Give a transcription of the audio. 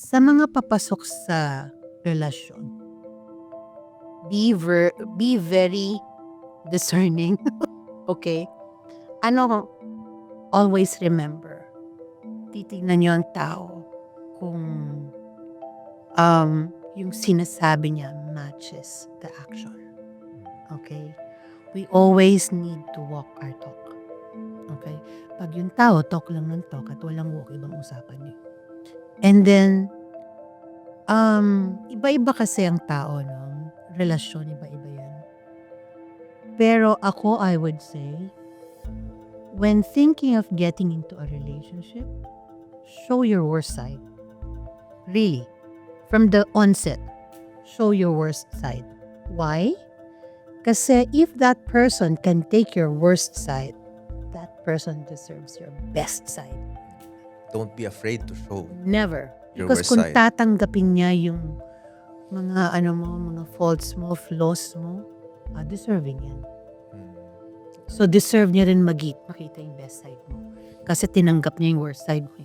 Sa mga papasok sa relasyon, be very discerning. Okay? Ano, always remember, titignan niyo ang tao kung yung sinasabi niya matches the action. Okay? We always need to walk our talk. Okay? Pag yung tao, talk lang ng talk at walang walk, ibang usapan niyo. And then, iba-iba kasi ang tao, no? Relasyon, iba-iba yan. Pero ako, I would say, when thinking of getting into a relationship, show your worst side. Really. From the onset, show your worst side. Why? Kasi if that person can take your worst side, that person deserves your best side. Don't be afraid to show Never. your Because worst kung side. tatanggapin niya yung mga mga faults mo, flaws mo, deserving yan. So deserve niya rin makita yung best side mo. Kasi tinanggap niya yung worst side mo.